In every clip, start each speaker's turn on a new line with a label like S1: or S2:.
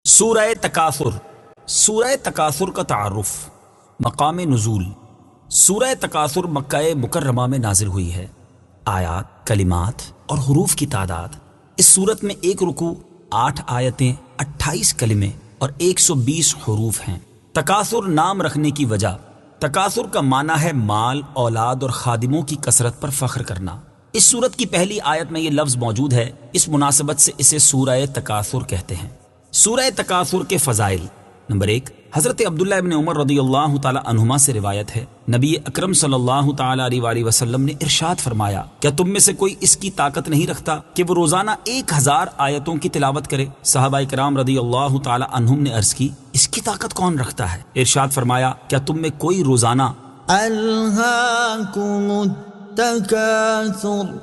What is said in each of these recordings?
S1: سورہ تکاثر۔ سورہ تکاثر کا تعارف، مقام نزول۔ سورہ تکاثر مکہ مکرمہ میں نازل ہوئی ہے۔ آیات، کلمات اور حروف کی تعداد: اس صورت میں 1 رکوع، 8 آیتیں، 28 کلمے اور 120 حروف ہیں۔ تکاثر نام رکھنے کی وجہ: تکاثر کا معنی ہے مال، اولاد اور خادموں کی کثرت پر فخر کرنا۔ اس صورت کی پہلی آیت میں یہ لفظ موجود ہے، اس مناسبت سے اسے سورہ تکاثر کہتے ہیں۔ سورہ تکاثر کے فضائل: نمبر 1، حضرت عبداللہ ابن عمر رضی اللہ تعالی عنہما سے روایت ہے، نبی اکرم صلی اللہ تعالی علیہ وآلہ وسلم نے ارشاد فرمایا، کیا تم میں سے کوئی اس کی طاقت نہیں رکھتا کہ وہ روزانہ 1000 آیتوں کی تلاوت کرے؟ صحابہ کرام رضی اللہ تعالی عنہم نے عرض کی، اس کی طاقت کون رکھتا ہے؟ ارشاد فرمایا، کیا تم میں کوئی روزانہ
S2: الہاکم التکاثر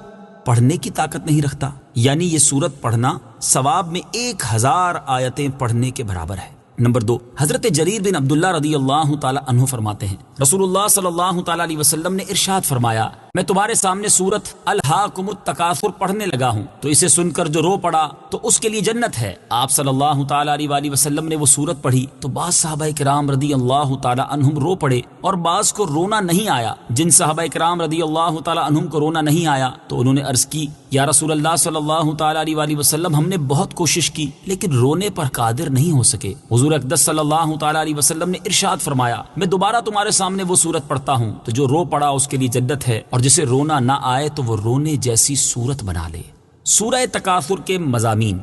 S1: پڑھنے کی طاقت نہیں رکھتا؟ یعنی یہ سورت پڑھنا ثواب میں 1000 آیتیں پڑھنے کے برابر ہے۔ نمبر 2، حضرت جریر بن عبداللہ رضی اللہ تعالی عنہ فرماتے ہیں، رسول اللہ صلی اللہ تعالی علیہ وسلم نے ارشاد فرمایا، میں تمہارے سامنے سورت الہاکم التکاثر پڑھنے لگا ہوں تو اسے سن کر جو رو پڑا تو اس کے لیے جنت ہے۔ آپ صلی اللہ تعالی علیہ وآلہ وسلم نے وہ سورت پڑھی تو بعض صحابہ کرام رضی اللہ تعالی عنہم رو پڑے اور بعض کو رونا نہیں آیا۔ جن صحابہ کرام رضی اللہ تعالی عنہم کو رونا نہیں آیا تو انہوں نے عرض کی، یا رسول اللہ صلی اللہ تعالی علیہ وآلہ وسلم، ہم نے بہت کوشش کی لیکن رونے پر قادر نہیں ہو سکے۔ حضور اقدس صلی اللہ تعالی علیہ وسلم نے ارشاد فرمایا، میں دوبارہ تمہارے سامنے وہ سورت پڑھتا ہوں تو جو رو پڑا اس کے لیے جنت ہے، اور جسے رونا نہ آئے تو وہ رونے جیسی صورت بنا لے۔ سورہ تکاثر کے مضامین: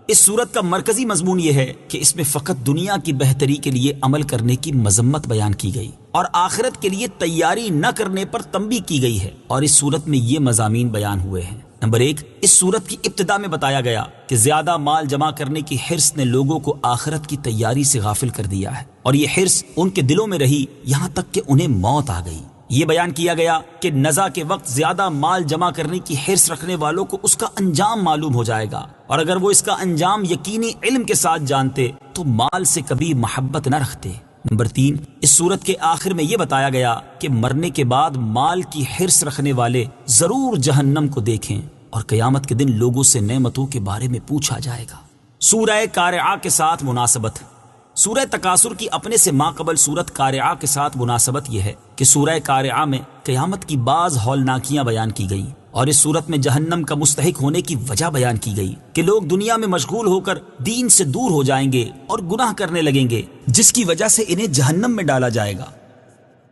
S1: اس سورت کا مرکزی مضمون یہ ہے کہ اس میں فقط دنیا کی بہتری کے لیے عمل کرنے کی مذمت بیان کی گئی اور آخرت کے لیے تیاری نہ کرنے پر تنبیہ کی گئی ہے، اور اس سورت میں یہ مضامین بیان ہوئے ہیں۔ نمبر 1، اس سورت کی ابتدا میں بتایا گیا کہ زیادہ مال جمع کرنے کی حرص نے لوگوں کو آخرت کی تیاری سے غافل کر دیا ہے، اور یہ حرص ان کے دلوں میں رہی یہاں تک کہ انہیں موت آ گئی۔ یہ بیان کیا گیا کہ نزع کے وقت زیادہ مال جمع کرنے کی حرص رکھنے والوں کو اس کا انجام معلوم ہو جائے گا، اور اگر وہ اس کا انجام یقینی علم کے ساتھ جانتے تو مال سے کبھی محبت نہ رکھتے۔ نمبر 3، اس سورت کے آخر میں یہ بتایا گیا کہ مرنے کے بعد مال کی حرص رکھنے والے ضرور جہنم کو دیکھیں اور قیامت کے دن لوگوں سے نعمتوں کے بارے میں پوچھا جائے گا۔ سورہ قارعہ کے ساتھ مناسبت: سورہ تکاثر کی اپنے سے ماقبل سورت قارعہ کے ساتھ مناسبت یہ ہے کہ سورہ قارعہ میں قیامت کی بعض ہولناکیاں بیان کی گئی، اور اس سورت میں جہنم کا مستحق ہونے کی وجہ بیان کی گئی کہ لوگ دنیا میں مشغول ہو کر دین سے دور ہو جائیں گے اور گناہ کرنے لگیں گے، جس کی وجہ سے انہیں جہنم میں ڈالا جائے گا۔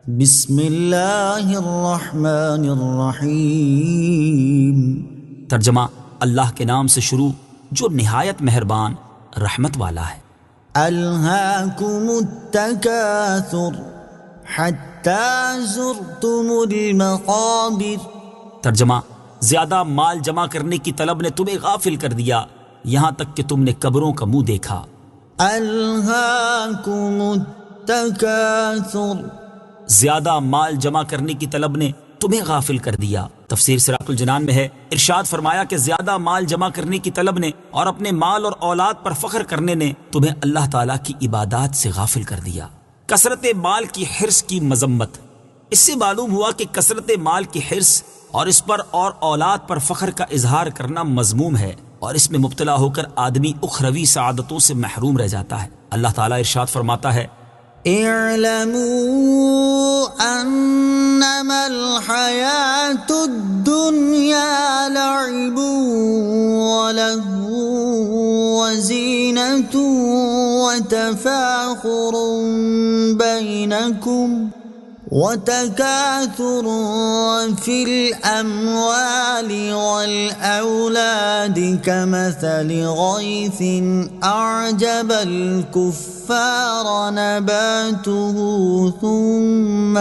S2: بسم اللہ الرحمن الرحیم۔
S1: ترجمہ: اللہ کے نام سے شروع جو نہایت مہربان رحمت والا ہے۔
S2: الہاکم التکاثر حتی زرتم المقابر۔
S1: ترجمہ: زیادہ مال جمع کرنے کی طلب نے تمہیں غافل کر دیا یہاں تک کہ تم نے قبروں کا منہ دیکھا۔
S2: الہاکم التکاثر،
S1: زیادہ مال جمع کرنے کی طلب نے تمہیں غافل کر دیا۔ تفسیر سراج الجنان میں ہے، ارشاد فرمایا کہ زیادہ مال جمع کرنے کی طلب نے اور اپنے مال اور اولاد پر فخر کرنے نے تمہیں اللہ تعالیٰ کی عبادات سے غافل کر دیا۔ کثرت مال کی حرص کی مذمت: اس سے معلوم ہوا کہ کثرت مال کی حرص اور اس پر اور اولاد پر فخر کا اظہار کرنا مذموم ہے، اور اس میں مبتلا ہو کر آدمی اخروی سعادتوں سے محروم رہ جاتا ہے۔ اللہ تعالیٰ ارشاد فرماتا ہے،
S2: اعلموا انما الحیاة الدنیا لعب ولهو وزینة وتفاخر بینکم وتكاثر في الأموال والأولاد كمثل غيث أعجب الكفار نباته ثم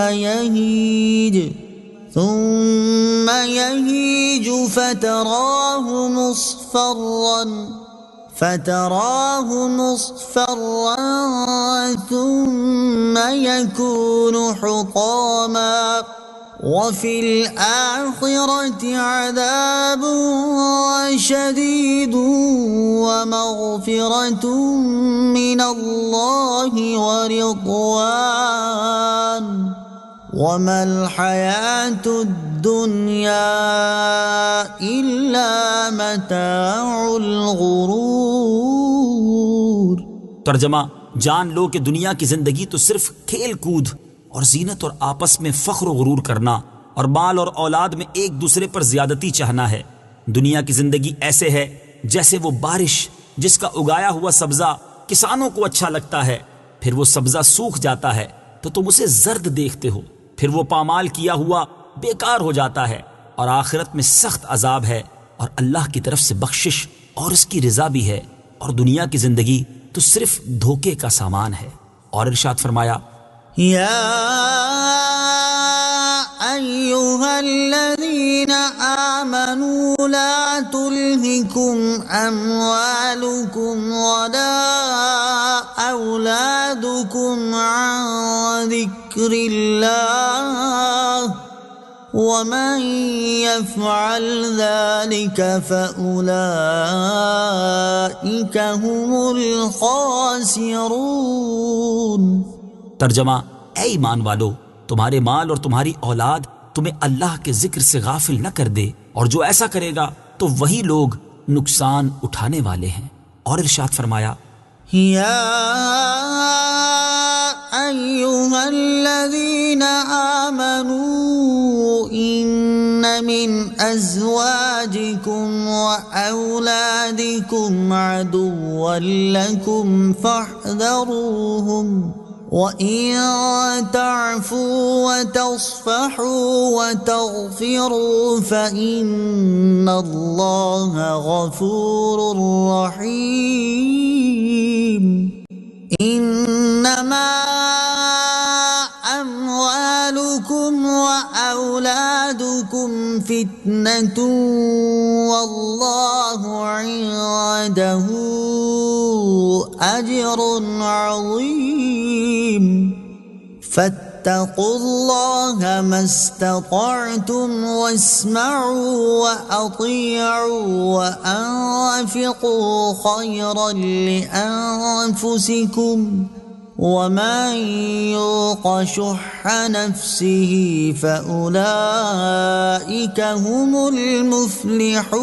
S2: يهيج فتراه مصفرا ثم يكون حطاما وفي الآخرة عذاب شديد ومغفرة من الله ورضوان وما الحياة الدنيا إلا متاع الغرور۔
S1: ترجمہ: جان لو کہ دنیا کی زندگی تو صرف کھیل کود اور زینت اور آپس میں فخر و غرور کرنا اور مال اور اولاد میں ایک دوسرے پر زیادتی چاہنا ہے۔ دنیا کی زندگی ایسے ہے جیسے وہ بارش جس کا اگایا ہوا سبزہ کسانوں کو اچھا لگتا ہے، پھر وہ سبزہ سوکھ جاتا ہے تو تم اسے زرد دیکھتے ہو، پھر وہ پامال کیا ہوا بیکار ہو جاتا ہے، اور آخرت میں سخت عذاب ہے اور اللہ کی طرف سے بخشش اور اس کی رضا بھی ہے، اور دنیا کی زندگی تو صرف دھوکے کا سامان ہے۔ اور ارشاد فرمایا:
S2: يا أيها الذين آمنوا لا تلهكم أموالكم ولا أولادكم عن ذكر الله ومن يفعل ذلك فأولئك هم الخاسرون۔
S1: ترجمہ: اے ایمان والو، تمہارے مال اور تمہاری اولاد تمہیں اللہ کے ذکر سے غافل نہ کر دے، اور جو ایسا کرے گا تو وہی لوگ نقصان اٹھانے والے ہیں۔ اور ارشاد فرمایا:
S2: يا أيها الذين آمنوا إن من أزواجكم وأولادكم عدوا لكم فاحذروهم وَإِن تَعْفُوا وَتَصْفَحُوا وَتَغْفِرُوا فَإِنَّ اللَّهَ غَفُورٌ رَّحِيمٌ۔ إِنَّمَا أَمْوَالُكُمْ وَأَوْلَادُكُمْ فِتْنَةٌ وَاللَّهُ عِندَهُ أَجْرٌ عَظِيمٌ۔ فَاتَّقُوا اللَّهَ مَا اسْتَطَعْتُمْ وَاسْمَعُوا وَأَطِيعُوا وَأَنفِقُوا خَيْرًا لِأَنفُسِكُمْ وَمَن يُوقَ شُحَّ نَفْسِهِ فَأُولَئِكَ هُمُ الْمُفْلِحُونَ۔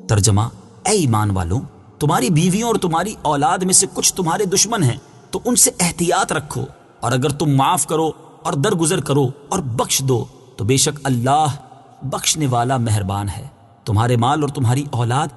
S1: ترجمہ: اے ایمان والو، تمہاری بیویوں اور تمہاری اولاد میں سے کچھ تمہارے دشمن ہیں تو ان سے احتیاط رکھو، اور اگر تم معاف کرو اور درگزر کرو اور بخش دو تو بے شک اللہ بخشنے والا مہربان ہے۔ تمہارے مال اور تمہاری اولاد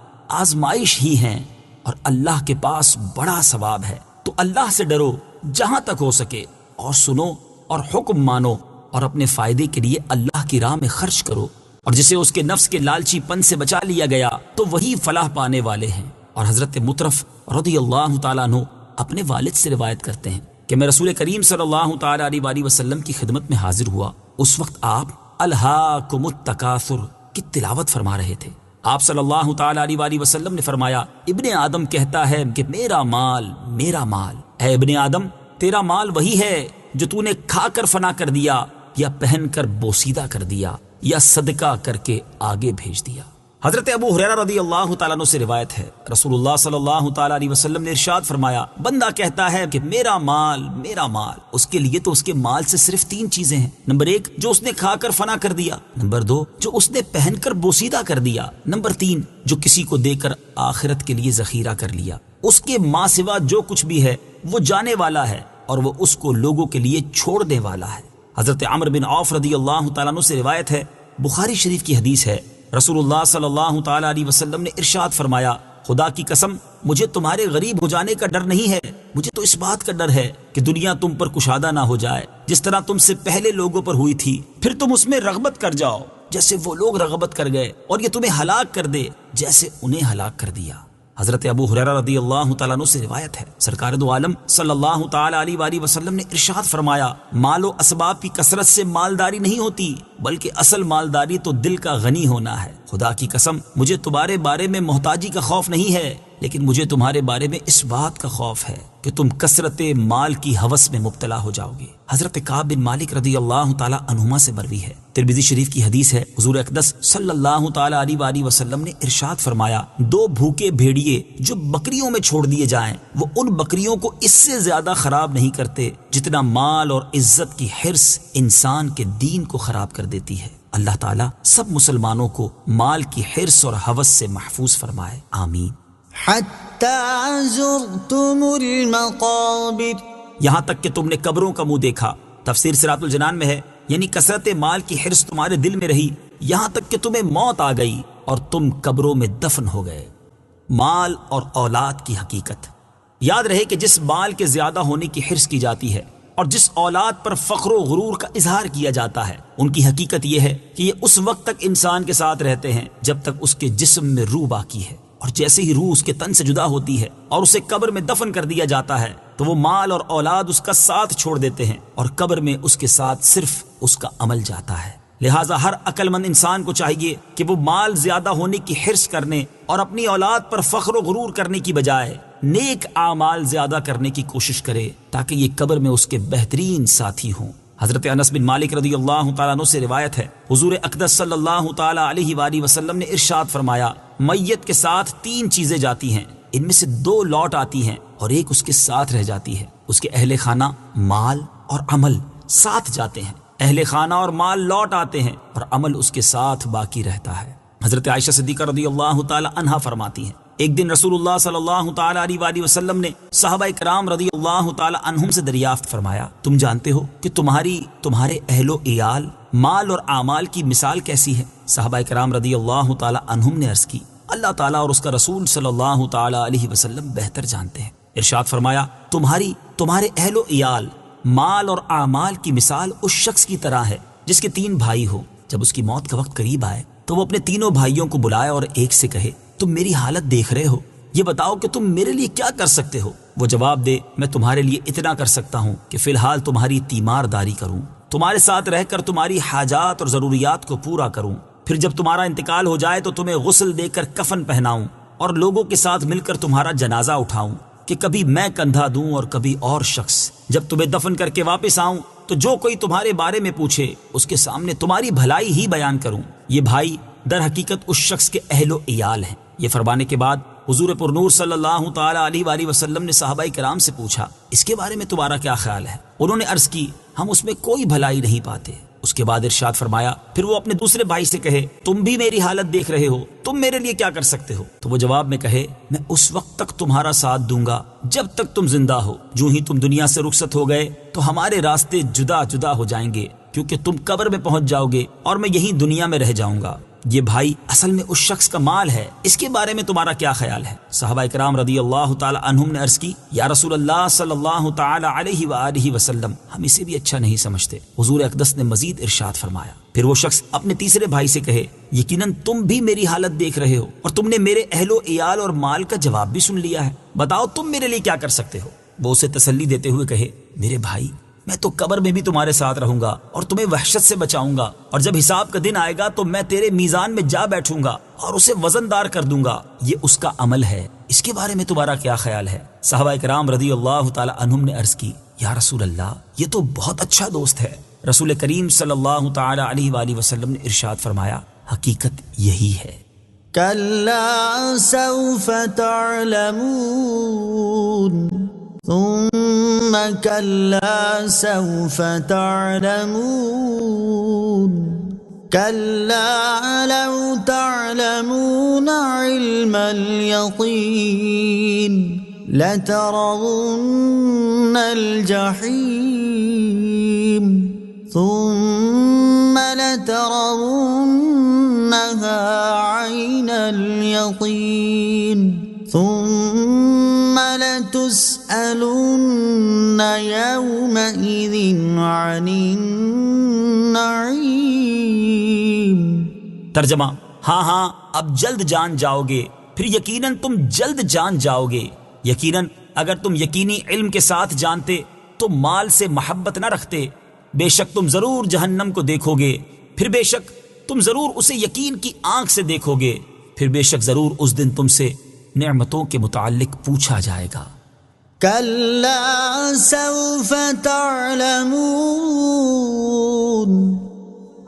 S1: آزمائش ہی ہیں اور اللہ کے پاس بڑا ثواب ہے، تو اللہ سے ڈرو جہاں تک ہو سکے، اور سنو اور حکم مانو، اور اپنے فائدے کے لیے اللہ کی راہ میں خرچ کرو، اور جسے اس کے نفس کے لالچی پن سے بچا لیا گیا تو وہی فلاح پانے والے ہیں۔ اور حضرت مطرف رضی اللہ تعالیٰ عنہ اپنے والد سے روایت کرتے ہیں کہ میں رسول کریم صلی اللہ تعالیٰ علیہ وسلم کی خدمت میں حاضر ہوا، اس وقت آپ الہاکم التکاثر کی تلاوت فرما رہے تھے۔ آپ صلی اللہ تعالیٰ علیہ وسلم نے فرمایا: ابن آدم کہتا ہے کہ میرا مال میرا مال۔ اے ابن آدم، تیرا مال وہی ہے جو تو نے کھا کر فنا کر دیا، یا پہن کر بوسیدہ کر دیا، یا صدقہ کر کے آگے بھیج دیا۔ حضرت ابو ہریرہ رضی اللہ تعالیٰ عنہ سے روایت ہے، رسول اللہ صلی اللہ تعالیٰ علیہ وسلم نے ارشاد فرمایا: بندہ کہتا ہے کہ میرا مال میرا مال، اس کے لیے تو اس کے مال سے صرف 3 چیزیں ہیں۔ نمبر 1 جو اس نے کھا کر فنا کر دیا، نمبر 2 جو اس نے پہن کر بوسیدہ کر دیا، نمبر 3 جو کسی کو دے کر آخرت کے لیے ذخیرہ کر لیا۔ اس کے ماں سوا جو کچھ بھی ہے وہ جانے والا ہے، اور وہ اس کو لوگوں کے لیے چھوڑنے والا ہے۔ حضرت عمرو بن عوف رضی اللہ تعالیٰ عنہ سے روایت ہے، بخاری شریف کی حدیث ہے، رسول اللہ صلی اللہ تعالیٰ علیہ وسلم نے ارشاد فرمایا: خدا کی قسم مجھے تمہارے غریب ہو جانے کا ڈر نہیں ہے، مجھے تو اس بات کا ڈر ہے کہ دنیا تم پر کشادہ نہ ہو جائے جس طرح تم سے پہلے لوگوں پر ہوئی تھی، پھر تم اس میں رغبت کر جاؤ جیسے وہ لوگ رغبت کر گئے، اور یہ تمہیں ہلاک کر دے جیسے انہیں ہلاک کر دیا۔ حضرت ابو ہریرہ رضی اللہ تعالیٰ عنہ سے روایت ہے، سرکار دو عالم صلی اللہ تعالیٰ علیہ وسلم نے ارشاد فرمایا: مال و اسباب کی کثرت سے مالداری نہیں ہوتی، بلکہ اصل مالداری تو دل کا غنی ہونا ہے۔ خدا کی قسم مجھے تمہارے بارے میں محتاجی کا خوف نہیں ہے، لیکن مجھے تمہارے بارے میں اس بات کا خوف ہے کہ تم کثرت مال کی ہوس میں مبتلا ہو جاؤ گے۔ حضرت کعب بن مالک رضی اللہ تعالیٰ عنہما سے مروی ہے، ترمذی شریف کی حدیث ہے، حضور اقدس صلی اللہ تعالیٰ علیہ وسلم نے ارشاد فرمایا: 2 بھوکے بھیڑیے جو بکریوں میں چھوڑ دیے جائیں وہ ان بکریوں کو اس سے زیادہ خراب نہیں کرتے جتنا مال اور عزت کی حرص انسان کے دین کو خراب کر دیتی ہے۔ اللہ تعالیٰ سب مسلمانوں کو مال کی حرص اور ہوس سے محفوظ فرمائے، آمین۔
S2: حتى زرتم المقابر
S1: یہاں تک کہ تم نے قبروں کا منہ دیکھا۔ تفسیر صراط الجنان میں ہے یعنی کثرت مال کی حرص تمہارے دل میں رہی یہاں تک کہ تمہیں موت آ گئی اور تم قبروں میں دفن ہو گئے۔ مال اور اولاد کی حقیقت۔ یاد رہے کہ جس مال کے زیادہ ہونے کی حرص کی جاتی ہے اور جس اولاد پر فخر و غرور کا اظہار کیا جاتا ہے ان کی حقیقت یہ ہے کہ یہ اس وقت تک انسان کے ساتھ رہتے ہیں جب تک اس کے جسم میں روح باقی ہے، اور جیسے ہی روح اس کے تن سے جدا ہوتی ہے اور اسے قبر میں دفن کر دیا جاتا ہے تو وہ مال اور اولاد اس کا ساتھ چھوڑ دیتے ہیں اور قبر میں اس کے ساتھ صرف اس کا عمل جاتا ہے۔ لہٰذا ہر عقل مند انسان کو چاہیے کہ وہ مال زیادہ ہونے کی حرص کرنے اور اپنی اولاد پر فخر و غرور کرنے کی بجائے نیک اعمال زیادہ کرنے کی کوشش کرے تاکہ یہ قبر میں اس کے بہترین ساتھی ہوں۔ حضرت انس بن مالک رضی اللہ تعالیٰ عنہ سے روایت ہے، حضور اقدس صلی اللہ تعالیٰ علیہ وآلہ وسلم نے ارشاد فرمایا، میت کے ساتھ 3 چیزیں جاتی ہیں، ان میں سے 2 لوٹ آتی ہیں اور ایک اس کے ساتھ رہ جاتی ہے۔ اس کے اہل خانہ، مال اور عمل ساتھ جاتے ہیں۔ اہل خانہ اور مال لوٹ آتے ہیں اور عمل اس کے ساتھ باقی رہتا ہے۔ حضرت عائشہ صدیقہ رضی اللہ تعالی عنہا فرماتی ہیں، ایک دن رسول اللہ صلی اللہ تعالی علیہ وآلہ وسلم نے صحابہ کرام رضی اللہ تعالی عنہم سے دریافت فرمایا، تم جانتے ہو کہ تمہارے اہل و عیال، مال اور اعمال کی مثال کیسی ہے؟ صحابہ کرام رضی اللہ تعالی عنہم نے عرض کی، اللہ تعالیٰ اور اس کا رسول صلی اللہ تعالی علیہ وسلم بہتر جانتے ہیں۔ ارشاد فرمایا، تمہارے اہل و عیال، مال اور اعمال کی مثال اس شخص کی طرح ہے جس کے 3 بھائی ہو۔ جب اس کی موت کا وقت قریب آئے تو وہ اپنے تینوں بھائیوں کو بلائے اور ایک سے کہے، تم میری حالت دیکھ رہے ہو، یہ بتاؤ کہ تم میرے لیے کیا کر سکتے ہو؟ وہ جواب دے، میں تمہارے لیے اتنا کر سکتا ہوں کہ فی الحال تمہاری تیمار داری کروں، تمہارے ساتھ رہ کر تمہاری حاجات اور ضروریات کو پورا کروں، پھر جب تمہارا انتقال ہو جائے تو تمہیں غسل دے کر کفن پہناؤں اور لوگوں کے ساتھ مل کر تمہارا جنازہ اٹھاؤں کہ کبھی میں کندھا دوں اور کبھی اور شخص، جب تمہیں دفن کر کے واپس آؤں تو جو کوئی تمہارے بارے میں پوچھے اس کے سامنے تمہاری بھلائی ہی بیان کروں۔ یہ بھائی در حقیقت اس شخص کے اہل و عیال ہیں۔ یہ فرمانے کے بعد حضور پرنور صلی اللہ تعالی علیہ وآلہ وسلم نے صحابہ کرام سے پوچھا، اس کے بارے میں تمہارا کیا خیال ہے؟ انہوں نے عرض کی، ہم اس میں کوئی بھلائی نہیں پاتے۔ اس کے بعد ارشاد فرمایا، پھر وہ اپنے دوسرے بھائی سے کہے، تم بھی میری حالت دیکھ رہے ہو، تم میرے لیے کیا کر سکتے ہو؟ تو وہ جواب میں کہے، میں اس وقت تک تمہارا ساتھ دوں گا جب تک تم زندہ ہو، جو ہی تم دنیا سے رخصت ہو گئے تو ہمارے راستے جدا جدا ہو جائیں گے، کیونکہ تم قبر میں پہنچ جاؤ گے اور میں یہیں دنیا میں رہ جاؤں گا۔ یہ بھائی اصل میں اس شخص کا مال ہے، اس کے بارے میں تمہارا کیا خیال ہے؟ صحابہ کرام رضی اللہ تعالی عنہم نے عرض کی، یا رسول اللہ صلی اللہ تعالی علیہ وآلہ وسلم، ہم اسے بھی اچھا نہیں سمجھتے۔ حضور اقدس نے مزید ارشاد فرمایا، پھر وہ شخص اپنے تیسرے بھائی سے کہے، یقیناً تم بھی میری حالت دیکھ رہے ہو اور تم نے میرے اہل و عیال اور مال کا جواب بھی سن لیا ہے، بتاؤ تم میرے لیے کیا کر سکتے ہو؟ وہ اسے تسلی دیتے ہوئے کہے، میرے بھائی، میں تو قبر میں بھی تمہارے ساتھ رہوں گا اور تمہیں وحشت سے بچاؤں گا، اور جب حساب کا دن آئے گا تو میں تیرے میزان میں جا بیٹھوں گا اور اسے وزن دار کر دوں گا، یہ اس کا عمل ہے، اس کے بارے میں تمہارا کیا خیال ہے؟ صحابہ کرام رضی اللہ تعالی عنہم نے عرض کی، یا رسول اللہ، یہ تو بہت اچھا دوست ہے۔ رسول کریم صلی اللہ تعالی علیہ وآلہ وسلم نے ارشاد فرمایا، حقیقت یہی ہے۔
S2: كلا سوف تعلمون ثم كلا سوف تعلمون كلا لو تعلمون علم اليقين لترون الجحيم ثم لترونها عين اليقين ثم لتسألن يومئذ عن النعيم۔
S1: ترجمہ، ہاں اب جلد جان جاؤ گے، پھر یقیناً تم جلد جان جاؤ گے۔ یقیناً اگر تم یقینی علم کے ساتھ جانتے تو مال سے محبت نہ رکھتے، بے شک تم ضرور جہنم کو دیکھو گے، پھر بے شک تم ضرور اسے یقین کی آنکھ سے دیکھو گے، پھر بے شک ضرور اس دن تم سے نعمتوں کے متعلق پوچھا جائے گا۔
S2: كلا سوف تعلمون،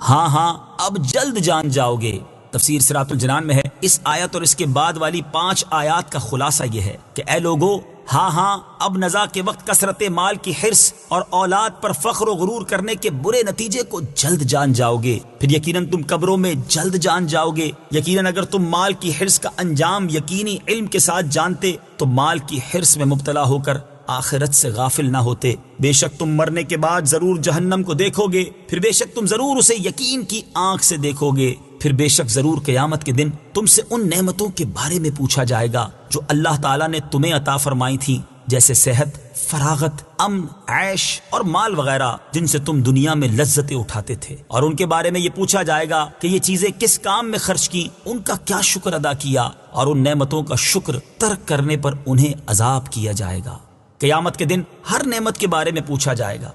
S1: ہاں اب جلد جان جاؤ گے۔ تفسیر صراط الجنان میں ہے، اس آیت اور اس کے بعد والی 5 آیات کا خلاصہ یہ ہے کہ اے لوگو، ہاں ہاں اب نزا کے وقت کثرت مال کی حرص اور اولاد پر فخر و غرور کرنے کے برے نتیجے کو جلد جان جاؤ گے، پھر یقیناً تم قبروں میں جلد جان جاؤ گے۔ یقیناً اگر تم مال کی حرص کا انجام یقینی علم کے ساتھ جانتے تو مال کی حرص میں مبتلا ہو کر آخرت سے غافل نہ ہوتے۔ بے شک تم مرنے کے بعد ضرور جہنم کو دیکھو گے، پھر بے شک تم ضرور اسے یقین کی آنکھ سے دیکھو گے، پھر بے شک ضرور قیامت کے دن تم سے ان نعمتوں کے بارے میں پوچھا جائے گا جو اللہ تعالیٰ نے تمہیں عطا فرمائی تھی، جیسے صحت، فراغت، امن، عیش اور مال وغیرہ جن سے تم دنیا میں لذتیں اٹھاتے تھے، اور ان کے بارے میں یہ پوچھا جائے گا کہ یہ چیزیں کس کام میں خرچ کی، ان کا کیا شکر ادا کیا، اور ان نعمتوں کا شکر ترک کرنے پر انہیں عذاب کیا جائے گا۔ قیامت کے دن ہر نعمت کے بارے میں پوچھا جائے گا۔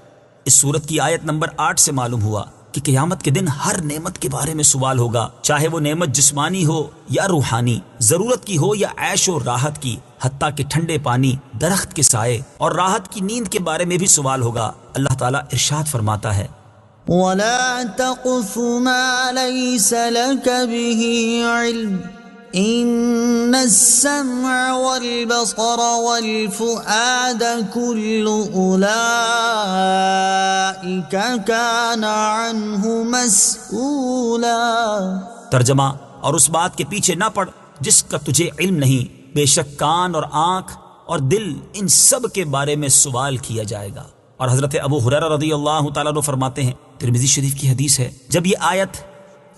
S1: اس سورت کی آیت نمبر 8 سے معلوم ہوا کہ قیامت کے دن ہر نعمت کے بارے میں سوال ہوگا، چاہے وہ نعمت جسمانی ہو یا روحانی، ضرورت کی ہو یا عیش و راحت کی، حتیٰ کہ ٹھنڈے پانی، درخت کے سائے اور راحت کی نیند کے بارے میں بھی سوال ہوگا۔ اللہ تعالیٰ ارشاد فرماتا ہے،
S2: وَلَا تَقْفُ مَا لَيْسَ لَكَ بِهِ عِلْمٌ إِنَّ السَّمْعَ وَالْبَصَرَ وَالْفُؤَادَ كُلُّ أُولَئِكَ كَانَ عَنْهُ مَسْئُولًا۔
S1: ترجمہ، اور اس بات کے پیچھے نہ پڑ جس کا تجھے علم نہیں، بے شک کان اور آنکھ اور دل ان سب کے بارے میں سوال کیا جائے گا۔ اور حضرت ابو ہریرہ رضی اللہ تعالیٰ عنہ فرماتے ہیں، ترمذی شریف کی حدیث ہے، جب یہ آیت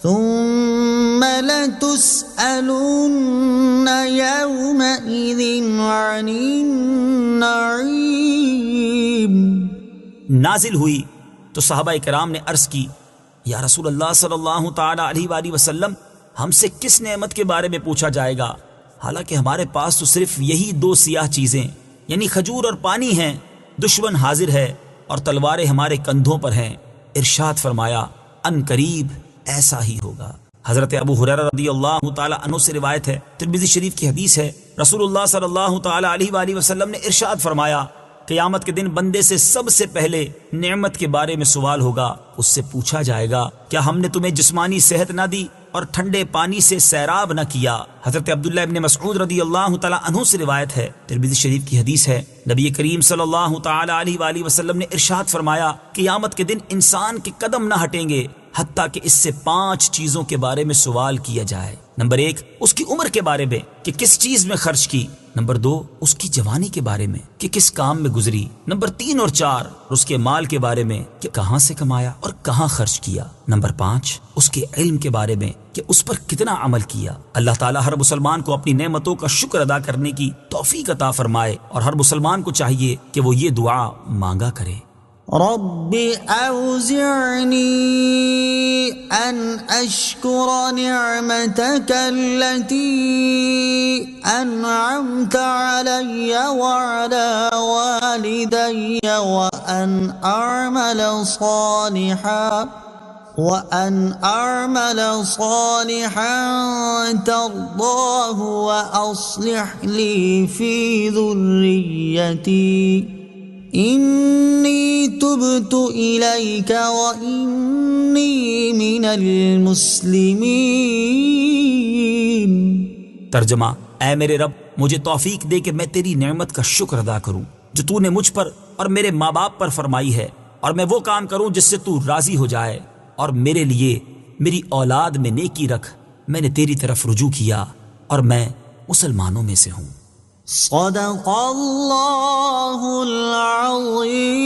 S2: ثم لتسألن يومئذ عن النعيم
S1: نازل ہوئی تو صحابہ کرام نے عرض کی، یا رسول اللہ صلی اللہ تعالی علیہ وآلہ وسلم، ہم سے کس نعمت کے بارے میں پوچھا جائے گا؟ حالانکہ ہمارے پاس تو صرف یہی 2 سیاہ چیزیں یعنی کھجور اور پانی ہیں، دشمن حاضر ہے اور تلواریں ہمارے کندھوں پر ہیں۔ ارشاد فرمایا، ان قریب ایسا ہی ہوگا۔ حضرت ابو ہریرہ رضی اللہ تعالی عنہ سے روایت ہے، ترمذی شریف کی حدیث ہے، رسول اللہ صلی اللہ تعالی علیہ وآلہ وسلم نے ارشاد فرمایا، قیامت کے دن بندے سے سب سے پہلے نعمت کے بارے میں سوال ہوگا۔ اس سے پوچھا جائے گا، کیا ہم نے تمہیں جسمانی صحت نہ دی اور ٹھنڈے پانی سے سیراب نہ کیا؟ حضرت عبداللہ ابن مسعود رضی اللہ تعالی عنہ سے روایت ہے، ترمذی شریف کی حدیث ہے، نبی کریم صلی اللہ تعالی علیہ وآلہ وسلم نے ارشاد فرمایا، قیامت کے دن انسان کے قدم نہ ہٹیں گے حتیٰ کہ اس سے 5 چیزوں کے بارے میں سوال کیا جائے۔ نمبر 1، اس کی عمر کے بارے میں کہ کس چیز میں خرچ کی۔ نمبر 2، اس کی جوانی کے بارے میں کہ کس کام میں گزری۔ نمبر 3 اور 4، اس کے مال کے بارے میں کہ کہاں سے کمایا اور کہاں خرچ کیا۔ نمبر 5، اس کے علم کے بارے میں کہ اس پر کتنا عمل کیا۔ اللہ تعالیٰ ہر مسلمان کو اپنی نعمتوں کا شکر ادا کرنے کی توفیق عطا فرمائے، اور ہر مسلمان کو چاہیے کہ وہ یہ دعا مانگا کرے،
S2: رب أوزعني أن أشكر نعمتك التي أنعمت علي وعلى والدي وأن أعمل صالحا ترضاه وأصلح لي في ذريتي إني تبت إليك وإني من المسلمين۔
S1: ترجمہ، اے میرے رب، مجھے توفیق دے کہ میں تیری نعمت کا شکر ادا کروں جو تو نے مجھ پر اور میرے ماں باپ پر فرمائی ہے، اور میں وہ کام کروں جس سے تو راضی ہو جائے، اور میرے لیے میری اولاد میں نیکی رکھ، میں نے تیری طرف رجوع کیا اور میں مسلمانوں میں سے ہوں۔
S2: صدق اللہ العظیم۔